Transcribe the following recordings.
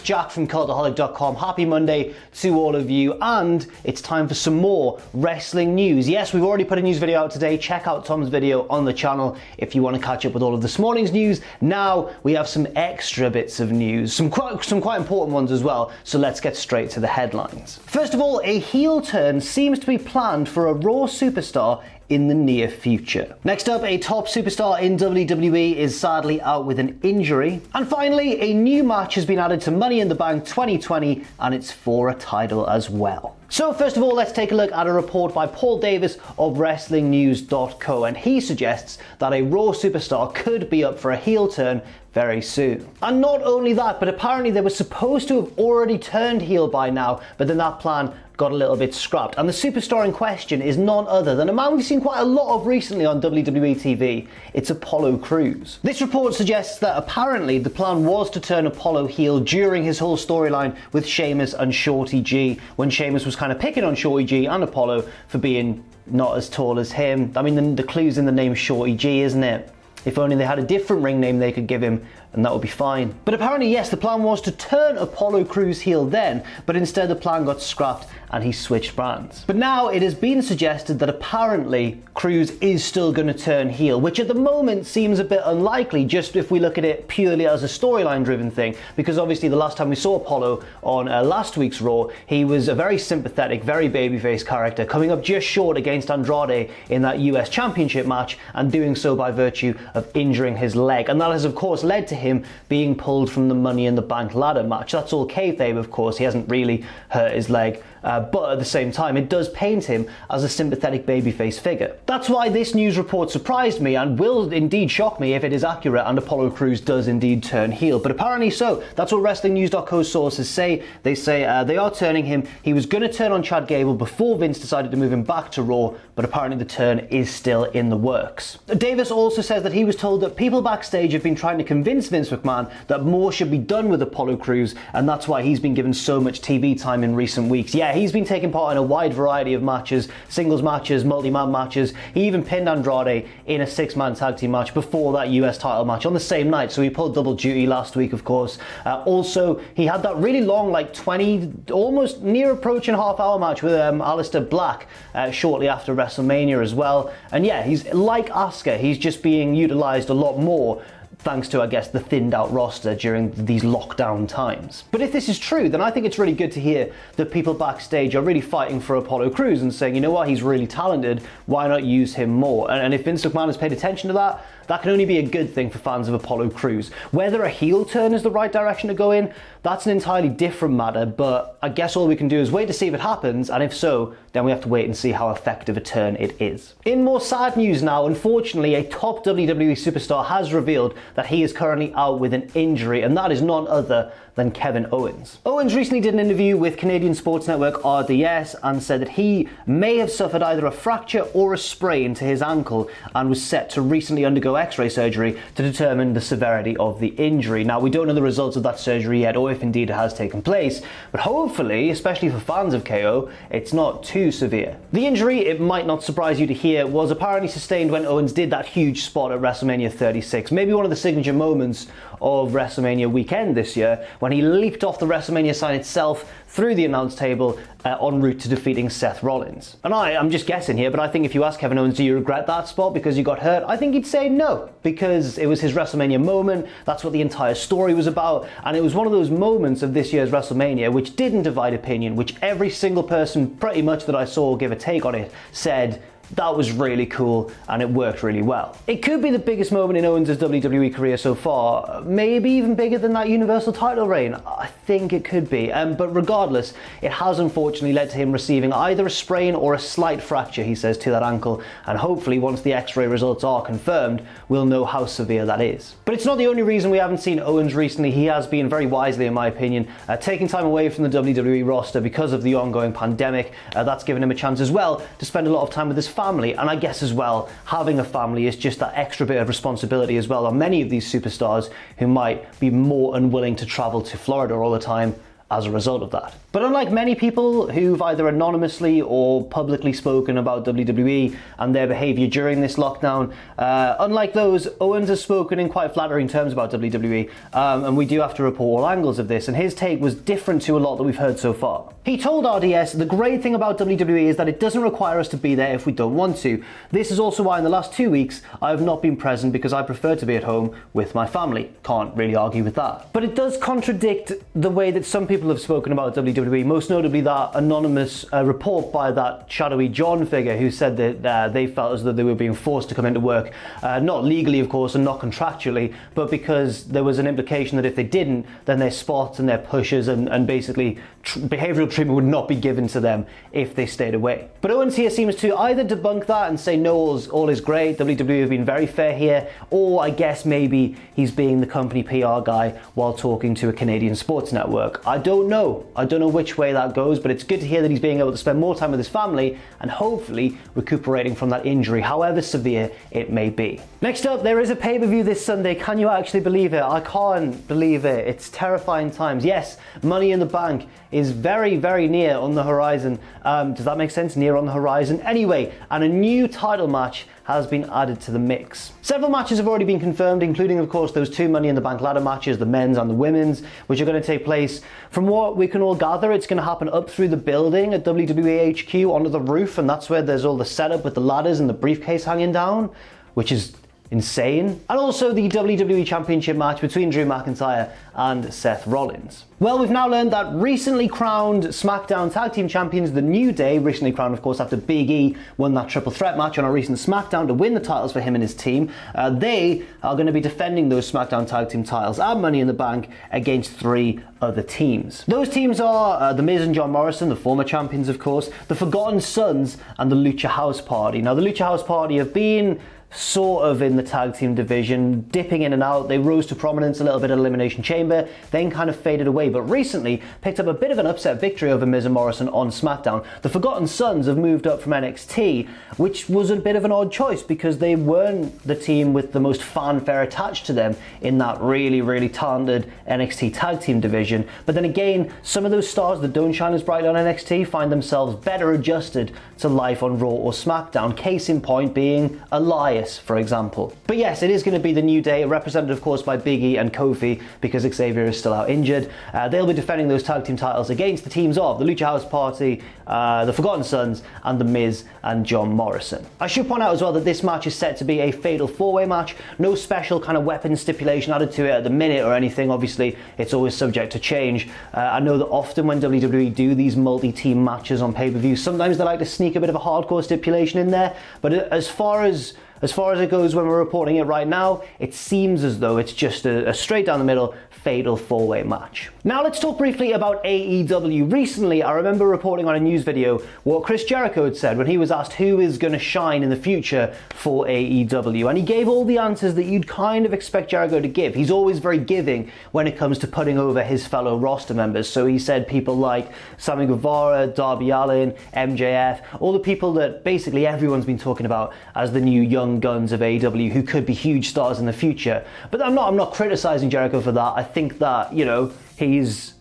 it's Jack from Cultaholic.com. Happy Monday to all of you, and it's time for some more wrestling news. Yes, we've already put a news video out today. Check out Tom's video on the channel if you want to catch up with all of this morning's news. Now we have some extra bits of news, some quite important ones as well, so let's get straight to the headlines. First of all, a heel turn seems to be planned for a Raw Superstar in the near future. Next up, a top superstar in WWE is sadly out with an injury. And finally, a new match has been added to Money in the Bank 2020, and it's for a title as well. So first of all, let's take a look at a report by Paul Davis of WrestlingNews.co, and he suggests that a Raw Superstar could be up for a heel turn very soon. And not only that, but apparently they were supposed to have already turned heel by now, but then that plan got a little bit scrapped. And the superstar in question is none other than a man we've seen quite a lot of recently on WWE TV. It's Apollo Crews. This report suggests that apparently the plan was to turn Apollo heel during his whole storyline with Sheamus and Shorty G, when Sheamus was kind of picking on Shorty G and Apollo for being not as tall as him. I mean, the clue's in the name Shorty G, isn't it? If only they had a different ring name they could give him, and that would be fine. But apparently, yes, the plan was to turn Apollo Crews heel then, but instead the plan got scrapped and he switched brands. But now it has been suggested that apparently Crews is still going to turn heel, which at the moment seems a bit unlikely, just if we look at it purely as a storyline driven thing, because obviously the last time we saw Apollo on last week's Raw, he was a very sympathetic, very babyface character, coming up just short against Andrade in that US Championship match, and doing so by virtue of injuring his leg. And that has of course led to him being pulled from the Money in the Bank ladder match. That's all kayfabe, of course. He hasn't really hurt his leg, but at the same time it does paint him as a sympathetic babyface figure. That's why this news report surprised me and will indeed shock me if it is accurate and Apollo Crews does indeed turn heel. But apparently so. That's what WrestlingNews.co's sources say. They say they are turning him. He was going to turn on Chad Gable before Vince decided to move him back to Raw, but apparently the turn is still in the works. Davis also says that he was told that people backstage have been trying to convince Vince McMahon that more should be done with Apollo Crews, and that's why he's been given so much TV time in recent weeks. Yeah, he's been taking part in a wide variety of matches, singles matches, multi-man matches. He even pinned Andrade in a 6-man tag team match before that US title match on the same night, so he pulled double duty last week, of course. Also, he had that really long, like 20, almost near approaching half-hour match with Aleister Black shortly after WrestleMania as well. And yeah, he's like Asuka, he's just being utilized a lot more thanks to, I guess, the thinned out roster during these lockdown times. But if this is true, then I think it's really good to hear that people backstage are really fighting for Apollo Crews and saying, you know what, he's really talented, why not use him more? And if Vince McMahon has paid attention to that, that can only be a good thing for fans of Apollo Crews. Whether a heel turn is the right direction to go in, that's an entirely different matter, but I guess all we can do is wait to see if it happens, and if so, then we have to wait and see how effective a turn it is. In more sad news now, unfortunately, a top WWE superstar has revealed that he is currently out with an injury, and that is none other than Kevin Owens. Owens recently did an interview with Canadian sports network RDS and said that he may have suffered either a fracture or a sprain to his ankle and was set to recently undergo x-ray surgery to determine the severity of the injury. Now, we don't know the results of that surgery yet or if indeed it has taken place, but hopefully, especially for fans of KO, it's not too severe. The injury, it might not surprise you to hear, was apparently sustained when Owens did that huge spot at WrestleMania 36, maybe one of the signature moments of WrestleMania weekend this year, when he leaped off the WrestleMania sign itself through the announce table en route to defeating Seth Rollins. And I'm just guessing here, but I think if you ask Kevin Owens, do you regret that spot because you got hurt? I think he'd say no, because it was his WrestleMania moment, that's what the entire story was about, and it was one of those moments of this year's WrestleMania which didn't divide opinion, which every single person pretty much that I saw give a take on it said, that was really cool and it worked really well. It could be the biggest moment in Owens' WWE career so far, maybe even bigger than that Universal title reign. I think it could be, but regardless, it has unfortunately led to him receiving either a sprain or a slight fracture, he says, to that ankle, and hopefully once the x-ray results are confirmed, we'll know how severe that is. But it's not the only reason we haven't seen Owens recently. He has been, very wisely in my opinion, taking time away from the WWE roster because of the ongoing pandemic. That's given him a chance as well to spend a lot of time with his family, and I guess as well, having a family is just that extra bit of responsibility as well on many of these superstars who might be more unwilling to travel to Florida all the time as a result of that. But unlike many people who've either anonymously or publicly spoken about WWE and their behaviour during this lockdown, unlike those, Owens has spoken in quite flattering terms about WWE, and we do have to report all angles of this, and his take was different to a lot that we've heard so far. He told RDS, the great thing about WWE is that it doesn't require us to be there if we don't want to. This is also why in the last 2 weeks I have not been present because I prefer to be at home with my family. Can't really argue with that. But it does contradict the way that some people have spoken about WWE, most notably that anonymous report by that shadowy John figure who said that they felt as though they were being forced to come into work, not legally of course and not contractually, but because there was an implication that if they didn't, then their spots and their pushes and basically behavioural treatment would not be given to them if they stayed away. But Owens here seems to either debunk that and say no, all is great, WWE have been very fair here, or I guess maybe he's being the company PR guy while talking to a Canadian sports network. I don't know which way that goes, but it's good to hear that he's being able to spend more time with his family and hopefully recuperating from that injury, however severe it may be. Next up, there is a pay-per-view this Sunday. Can you actually believe it? I can't believe it. It's terrifying times. Yes, Money in the Bank is very, very near on the horizon. Does that make sense? Near on the horizon? Anyway, and a new title match has been added to the mix. Several matches have already been confirmed, including of course those 2 Money in the Bank ladder matches, the men's and the women's, which are going to take place. From what we can all gather, it's going to happen up through the building at WWE HQ onto the roof, and that's where there's all the setup with the ladders and the briefcase hanging down, which is insane. And also the WWE Championship match between Drew McIntyre and Seth Rollins. Well, we've now learned that recently crowned SmackDown Tag Team Champions, The New Day, recently crowned of course after Big E won that triple threat match on a recent SmackDown to win the titles for him and his team, they are going to be defending those SmackDown Tag Team titles at Money in the Bank against 3 other teams. Those teams are The Miz and John Morrison, the former champions of course, the Forgotten Sons and the Lucha House Party. Now the Lucha House Party have been sort of in the tag team division, dipping in and out. They rose to prominence a little bit at Elimination Chamber, then kind of faded away, but recently picked up a bit of an upset victory over Miz and Morrison on SmackDown. The Forgotten Sons have moved up from NXT, which was a bit of an odd choice because they weren't the team with the most fanfare attached to them in that really, really talented NXT tag team division. But then again, some of those stars that don't shine as brightly on NXT find themselves better adjusted to life on Raw or SmackDown, case in point being Elias, for example. But yes, it is going to be the New Day, represented of course by Big E and Kofi because Xavier is still out injured. They'll be defending those tag team titles against the teams of the Lucha House Party, the Forgotten Sons and The Miz and John Morrison. I should point out as well that this match is set to be a fatal 4-way match. No special kind of weapon stipulation added to it at the minute or anything. Obviously it's always subject to change. I know that often when WWE do these multi-team matches on pay-per-view, sometimes they like to sneak a bit of a hardcore stipulation in there, but as far as it goes when we're reporting it right now, it seems as though it's just a straight down the middle fatal 4-way match. Now let's talk briefly about AEW. Recently, I remember reporting on a news video what Chris Jericho had said when he was asked who is going to shine in the future for AEW, and he gave all the answers that you'd kind of expect Jericho to give. He's always very giving when it comes to putting over his fellow roster members. So he said people like Sammy Guevara, Darby Allin, MJF, all the people that basically everyone's been talking about as the new young guns of AEW who could be huge stars in the future. But I'm not criticizing Jericho for that. I think that, you know, his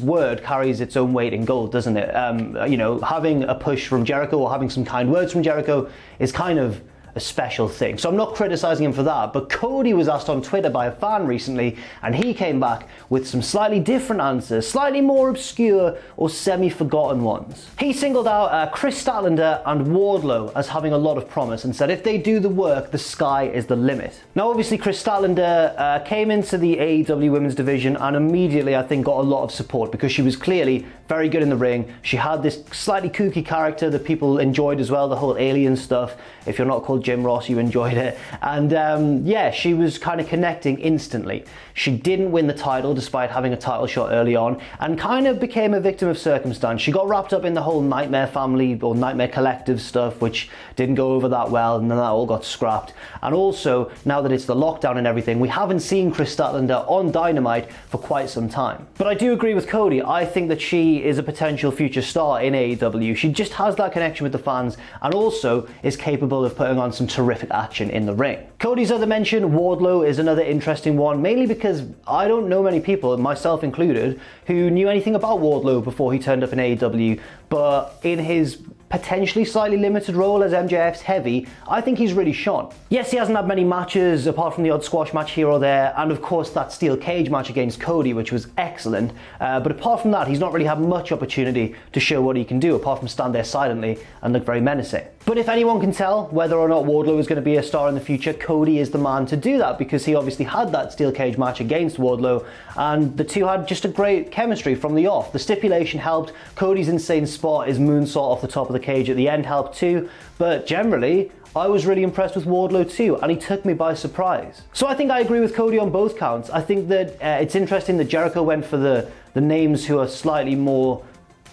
word carries its own weight in gold, doesn't it? You know, having a push from Jericho or having some kind words from Jericho is kind of a special thing. So I'm not criticizing him for that, but Cody was asked on Twitter by a fan recently, and he came back with some slightly different answers, slightly more obscure or semi-forgotten ones. He singled out Chris Statlander and Wardlow as having a lot of promise and said if they do the work, the sky is the limit. Now obviously Chris Statlander came into the AEW women's division and immediately I think got a lot of support because she was clearly very good in the ring. She had this slightly kooky character that people enjoyed as well, the whole alien stuff. If you're not called Jim Ross, you enjoyed it. And yeah, she was kind of connecting instantly. She didn't win the title despite having a title shot early on and kind of became a victim of circumstance. She got wrapped up in the whole Nightmare Family or Nightmare Collective stuff, which didn't go over that well, and then that all got scrapped. And also, now that it's the lockdown and everything, we haven't seen Chris Statlander on Dynamite for quite some time. But I do agree with Cody. I think that she is a potential future star in AEW. She just has that connection with the fans and also is capable of putting on on some terrific action in the ring. Cody's other mention, Wardlow, is another interesting one, mainly because I don't know many people, myself included, who knew anything about Wardlow before he turned up in AEW, but in his potentially slightly limited role as MJF's heavy, I think he's really shone. Yes, he hasn't had many matches apart from the odd squash match here or there, and of course that steel cage match against Cody, which was excellent, but apart from that, he's not really had much opportunity to show what he can do apart from stand there silently and look very menacing. But if anyone can tell whether or not Wardlow is going to be a star in the future, Cody is the man to do that, because he obviously had that steel cage match against Wardlow, and the two had just a great chemistry from the off. The stipulation helped, Cody's insane spot, his moonsault off the top of the cage at the end helped too, but generally, I was really impressed with Wardlow too, and he took me by surprise. So I think I agree with Cody on both counts. I think that it's interesting that Jericho went for the names who are slightly more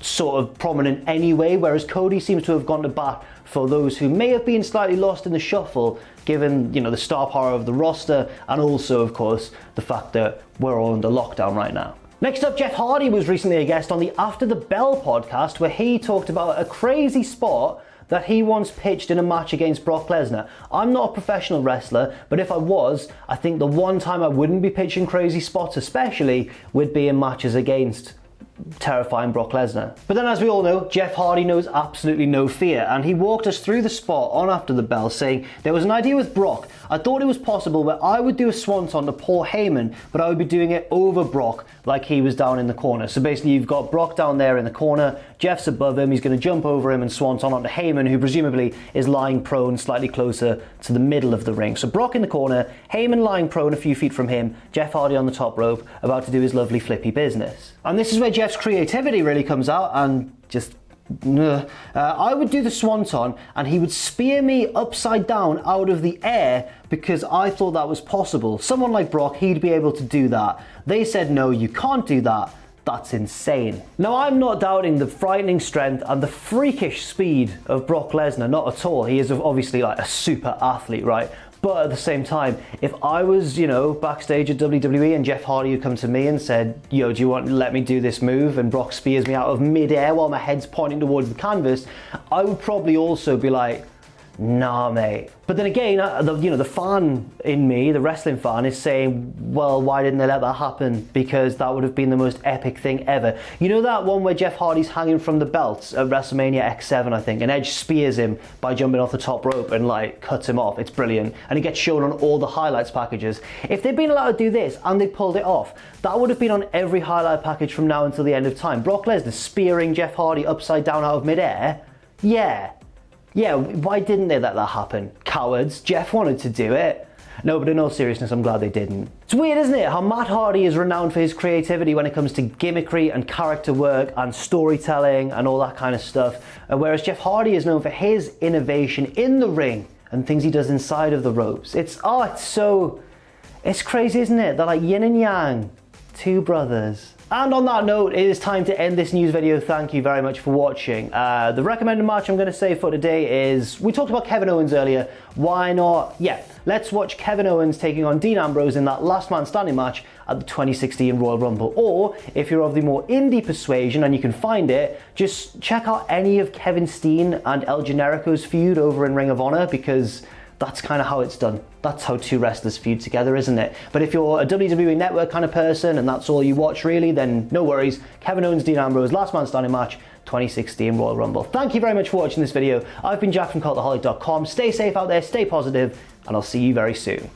sort of prominent anyway, whereas Cody seems to have gone to bat for those who may have been slightly lost in the shuffle, given, you know, the star power of the roster, and also, of course, the fact that we're all under lockdown right now. Next up, Jeff Hardy was recently a guest on the After the Bell podcast, where he talked about a crazy spot that he once pitched in a match against Brock Lesnar. I'm not a professional wrestler, but if I was, I think the one time I wouldn't be pitching crazy spots especially would be in matches against terrifying Brock Lesnar. But then, as we all know, Jeff Hardy knows absolutely no fear, and he walked us through the spot on After the Bell, saying, there was an idea with Brock. I thought it was possible where I would do a swanton to Paul Heyman, but I would be doing it over Brock like he was down in the corner. So basically you've got Brock down there in the corner, Jeff's above him, he's going to jump over him and swanton onto Heyman, who presumably is lying prone slightly closer to the middle of the ring. So Brock in the corner, Heyman lying prone a few feet from him, Jeff Hardy on the top rope, about to do his lovely flippy business. And this is where Jeff's creativity really comes out, and just I would do the swanton and he would spear me upside down out of the air because I thought that was possible. Someone like Brock, he'd be able to do that. They said, no, you can't do that. That's insane. Now, I'm not doubting the frightening strength and the freakish speed of Brock Lesnar, not at all. He is obviously like a super athlete, right? But at the same time, if I was, you know, backstage at WWE and Jeff Hardy had come to me and said, yo, do you want to let me do this move? And Brock spears me out of midair while my head's pointing towards the canvas, I would probably also be like, nah, mate. But then again, the fan in me, the wrestling fan, is saying, well, why didn't they let that happen? Because that would have been the most epic thing ever. You know that one where Jeff Hardy's hanging from the belts at WrestleMania X7, I think, and Edge spears him by jumping off the top rope and like cuts him off. It's brilliant. And it gets shown on all the highlights packages. If they'd been allowed to do this and they pulled it off, that would have been on every highlight package from now until the end of time. Brock Lesnar spearing Jeff Hardy upside down out of midair? Yeah, why didn't they let that happen? Cowards. Jeff wanted to do it. No, but in all seriousness, I'm glad they didn't. It's weird, isn't it, how Matt Hardy is renowned for his creativity when it comes to gimmickry and character work and storytelling and all that kind of stuff, whereas Jeff Hardy is known for his innovation in the ring and things he does inside of the ropes. It's crazy, isn't it? They're like yin and yang, two brothers. And on that note, it is time to end this news video. Thank you very much for watching. The recommended match I'm going to say for today is, we talked about Kevin Owens earlier. Why not? Yeah, let's watch Kevin Owens taking on Dean Ambrose in that last man standing match at the 2016 Royal Rumble. Or if you're of the more indie persuasion and you can find it, just check out any of Kevin Steen and El Generico's feud over in Ring of Honor, because that's kind of how it's done. That's how two wrestlers feud together, isn't it? But if you're a WWE Network kind of person and that's all you watch really, then no worries. Kevin Owens, Dean Ambrose, last man standing match, 2016 Royal Rumble. Thank you very much for watching this video. I've been Jack from Cultaholic.com. Stay safe out there, stay positive, and I'll see you very soon.